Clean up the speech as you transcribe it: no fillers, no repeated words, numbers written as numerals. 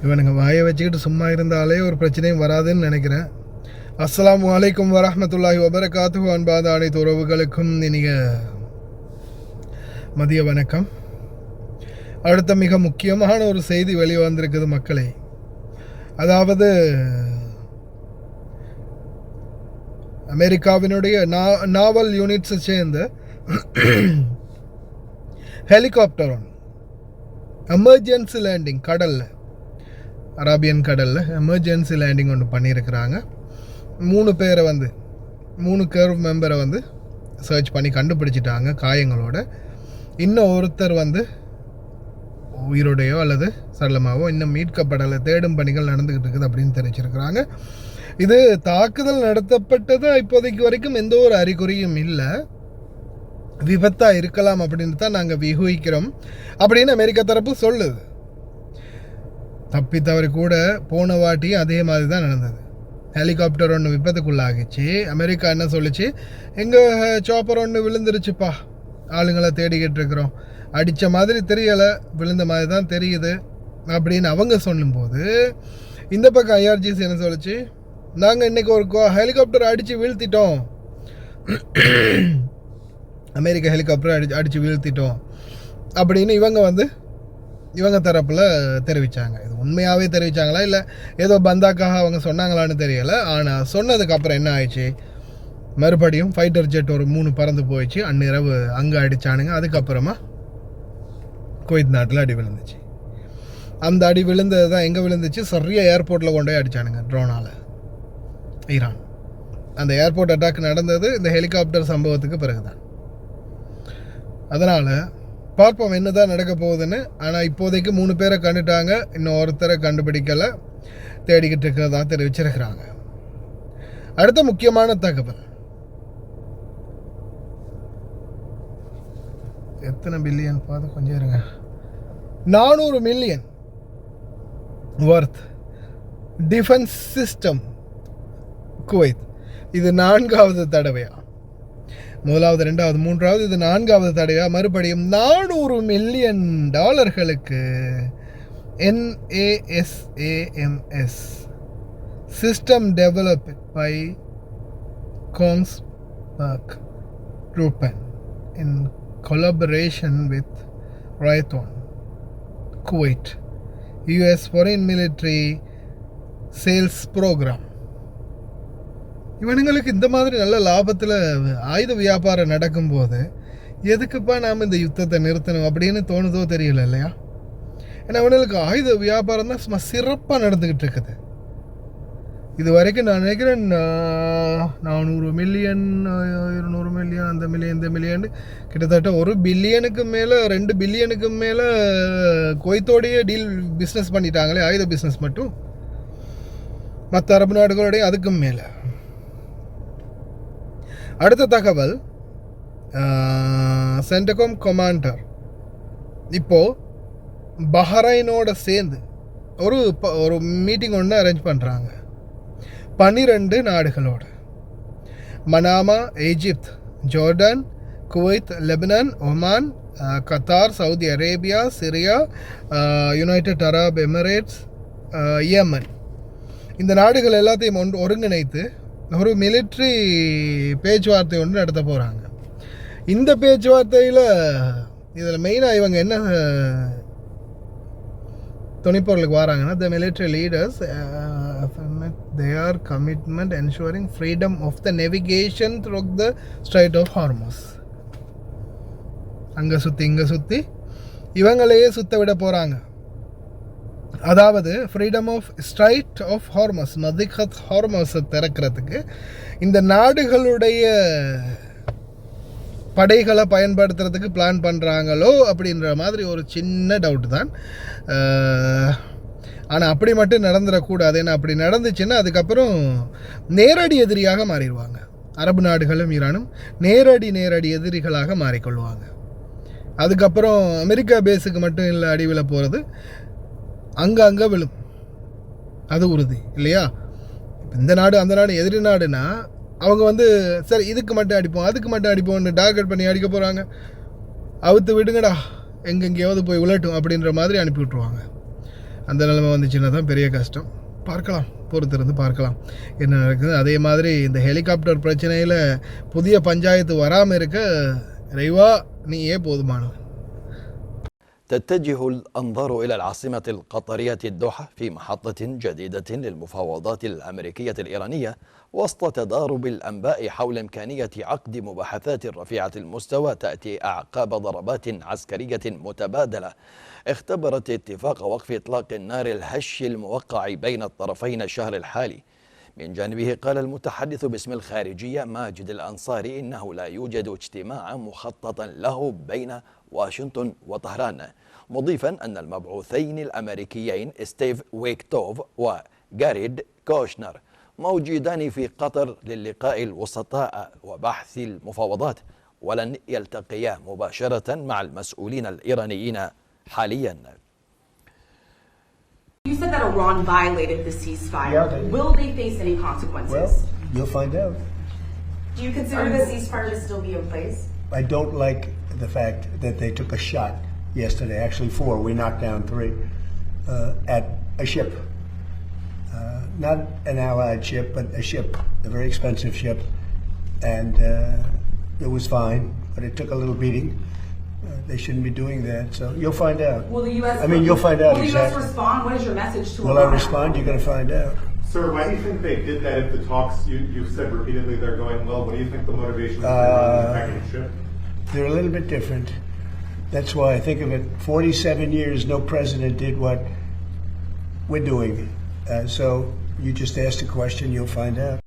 இவனுங்க வாயை வச்சுக்கிட்டு சும்மா இருந்தாலே ஒரு பிரச்சனையும் வராதுன்னு நினைக்கிறேன். அஸ்ஸலாமு அலைக்கும் வரஹ்மத்துல்லாஹி வபரகாத்துஹு. அன்பாத அனைத்து உறவுகளுக்கும் இனிய மதிய வணக்கம். அடுத்த மிக முக்கியமான ஒரு செய்தி வெளியே வந்திருக்குது மக்களே. அதாவது அமெரிக்காவினுடைய நாவல் யூனிட்ஸை சேர்ந்த ஹெலிகாப்டர் ஒன்று எமர்ஜென்சி லேண்டிங் அரேபியன் கடலில் எமர்ஜென்சி லேண்டிங் ஒன்று பண்ணியிருக்கிறாங்க. 3 கர்வ் மெம்பரை சர்ச் பண்ணி கண்டுபிடிச்சிட்டாங்க காயங்களோட. இன்னும் ஒருத்தர் உயிரோடையோ அல்லது சடலமாகவோ இன்னும் மீட்கப்படலை. தேடும் பணிகள் நடந்துக்கிட்டு இருக்குது அப்படின்னு தெரிவிச்சிருக்கிறாங்க. இது தாக்குதல் நடத்தப்பட்டது இப்போதைக்கு வரைக்கும் எந்த ஒரு அறிகுறியும் இல்லை. விபத்தாக இருக்கலாம் அப்படின்னு தான் நாங்கள் யூகிக்கிறோம் அப்படின்னு அமெரிக்கா தரப்பு சொல்லுது. தப்பி தவறி கூட போன வாட்டி அதே மாதிரி தான் நடந்தது. ஹெலிகாப்டர் ஒன்று விபத்துக்குள்ளாகிச்சு. அமெரிக்கா என்ன சொல்லிச்சு, எங்கள் சாப்பர் ஒன்று விழுந்துருச்சுப்பா, ஆளுங்களை தேடிக்கிட்டு இருக்கிறோம், அடித்த மாதிரி தெரியலை, விழுந்த மாதிரி தான் தெரியுது அப்படின்னு அவங்க சொல்லும்போது, இந்த பக்கம் ஐஆர்ஜிசி என்ன சொல்லிச்சு, நாங்கள் இன்றைக்கி ஒரு ஹெலிகாப்டர் அடித்து வீழ்த்திட்டோம், அமெரிக்கா ஹெலிகாப்டர் அடித்து வீழ்த்திட்டோம் அப்படின்னு இவங்க தரப்பில் தெரிவித்தாங்க. இது உண்மையாகவே தெரிவித்தாங்களா இல்லை ஏதோ பந்தாக்காக அவங்க சொன்னாங்களான்னு தெரியலை. ஆனால் சொன்னதுக்கப்புறம் என்ன ஆயிடுச்சு, மறுபடியும் ஃபைட்டர் ஜெட் ஒரு 3 பறந்து போயிடுச்சு. அந்நிரவு அங்கே அடித்தானுங்க. அதுக்கப்புறமா குவைத் நாட்டில் அடி விழுந்துச்சு. அந்த அடி விழுந்தது தான் எங்கே விழுந்துச்சு, சரியாக ஏர்போர்ட்டில் கொண்டு போய் அடித்தானுங்க ட்ரோனால், ஈரான். அந்த ஏர்போர்ட் அட்டாக் நடந்தது இந்த ஹெலிகாப்டர் சம்பவத்துக்கு பிறகு தான். அதனால் பார்ப்போம் என்ன தான் நடக்க போகுதுன்னு. ஆனால் இப்போதைக்கு 3 பேரை கண்டுட்டாங்க, இன்னும் ஒருத்தரை கண்டுபிடிக்கலை, தேடிக்கிட்டு இருக்கிறதா தெரிவிச்சிருக்கிறாங்க. அடுத்த முக்கியமான தகவல், எத்தனை பில்லியன் பார்த்து கொஞ்சம் இருங்க, 400 மில்லியன் வர்த் டிஃபென்ஸ் சிஸ்டம் குவைத். இது 4வது தடவையா, முதலாவது 2வது 3வது, இது 4வது தடவையாக மறுபடியும் $400 million NASAMS system developed by Kongsberg Gruppen in collaboration with Raytheon Kuwait US Foreign Military Sales Program. இவனுங்களுக்கு இந்த மாதிரி நல்ல லாபத்தில் ஆயுத வியாபாரம் நடக்கும்போது எதுக்குப்பா நாம் இந்த யுத்தத்தை நிறுத்தணும் அப்படின்னு தோணுதோ தெரியல இல்லையா? ஏன்னா இவனுங்களுக்கு ஆயுத வியாபாரம் தான் சும்மா சிறப்பாக நடந்துக்கிட்டு இருக்குது. இது வரைக்கும் நான் நினைக்கிறேன் 400 மில்லியன் 200 மில்லியன் அந்த மில்லியன் இந்த மில்லியன் கிட்டத்தட்ட 1 பில்லியனுக்கு மேலே 2 பில்லியனுக்கு மேலே குவைத்தோடையே பிஸ்னஸ் பண்ணிட்டாங்களே, ஆயுத பிஸ்னஸ் மட்டும். மற்ற அரபு நாடுகளோடைய அதுக்கும் மேலே. அடுத்த தகவல், சென்டகோம் கமாண்டர் இப்போது பஹ்ரைனோட சேர்ந்து ஒரு மீட்டிங் ஒன்று அரேஞ்ச் பண்ணுறாங்க 12 நாடுகளோட. Manama, Egypt, Jordan, Kuwait, Lebanon, Oman, Qatar, Saudi Arabia, Syria, United Arab Emirates, Yemen, இந்த நாடுகள் எல்லாத்தையும் ஒருங்கிணைத்து ஒரு மிலிட்ரி பேச்சுவார்த்தை ஒன்று நடத்த போகிறாங்க. இந்த பேச்சுவார்த்தையில் இதில் மெயினாக இவங்க என்ன துணைப்பொருளுக்கு வராங்கன்னா, த military leaders they are commitment ensuring freedom of the navigation through the Strait of Hormuz. அங்கே சுற்றி இங்கே சுற்றி இவங்களையே சுத்த விட போகிறாங்க. அதாவது freedom of strait of Hormuz, மதிகத் ஹார்மஸை திறக்கிறதுக்கு இந்த நாடுகளுடைய படைகளை பயன்படுத்துறதுக்கு பிளான் பண்ணுறாங்களோ அப்படின்ற மாதிரி ஒரு சின்ன டவுட் தான். ஆனால் அப்படி மட்டும் நடந்துடக்கூடாது. ஏன்னா அப்படி நடந்துச்சுன்னா அதுக்கப்புறம் நேரடி எதிரியாக மாறிடுவாங்க. அரபு நாடுகளும் ஈரானும் நேரடி எதிரிகளாக மாறிக்கொள்வாங்க. அதுக்கப்புறம் அமெரிக்கா பேஸுக்கு மட்டும் இல்லை அடிவில் போகிறது, அங்கே விழும், அது உறுதி இல்லையா? இந்த நாடு அந்த நாடு எதிரி நாடுனா அவங்க வந்து சரி இதுக்கு மட்டும் அடிப்போம் அதுக்கு மட்டும் அடிப்போம்னு டார்கெட் பண்ணி அடிக்க போகிறாங்க. அவுத்து விடுங்கடா எங்கெங்கேயாவது போய் உலட்டும் அப்படின்ற மாதிரி அனுப்பி விட்ருவாங்க. அந்த நிலைமை வந்துச்சுன்னா தான் பெரிய கஷ்டம். பார்க்கலாம், பொறுத்திருந்து பார்க்கலாம் என்ன நடக்குது. அதே மாதிரி இந்த ஹெலிகாப்டர் பிரச்சனையில் புதிய பஞ்சாயத்து வராமல் இருக்க இறைவா நீயே போதுமானவன். تتجه الأنظار إلى العاصمة القطرية الدوحة في محطة جديدة للمفاوضات الأمريكية الإيرانية وسط تضارب الأنباء حول إمكانية عقد مباحثات رفيعة المستوى تأتي أعقاب ضربات عسكرية متبادلة اختبرت اتفاق وقف إطلاق النار الهش الموقع بين الطرفين الشهر الحالي. من جانبه قال المتحدث باسم الخارجية ماجد الأنصاري إنه لا يوجد اجتماعا مخططا له بين واشنطن وطهران، مضيفا أن المبعوثين الأمريكيين ستيف ويكتوف وجاريد كوشنر موجودان في قطر للقاء الوسطاء وبحث المفاوضات، ولن يلتقيا مباشرة مع المسؤولين الإيرانيين حاليا. You said that Iran violated the ceasefire. Yeah, they did. Will they face any consequences? Well, you'll find out. Do you consider the ceasefire to still be in place? I don't like the fact that they took a shot yesterday, actually 4, we knocked down 3, at a ship. Not an allied ship, but a ship, a very expensive ship. And it was fine, but it took a little beating. They shouldn't be doing that, so you'll find out. Will the U.S. You'll find out will exactly. the U.S. respond? What is your message to Will Iran? I respond? You're going to find out. Sir, why do you think they did that if the talks, you've said repeatedly they're going well, what do you think the motivation is for attacking the ship? They're a little bit different. That's why I think of it, 47 years, no president did what we're doing. So you just asked a question, you'll find out.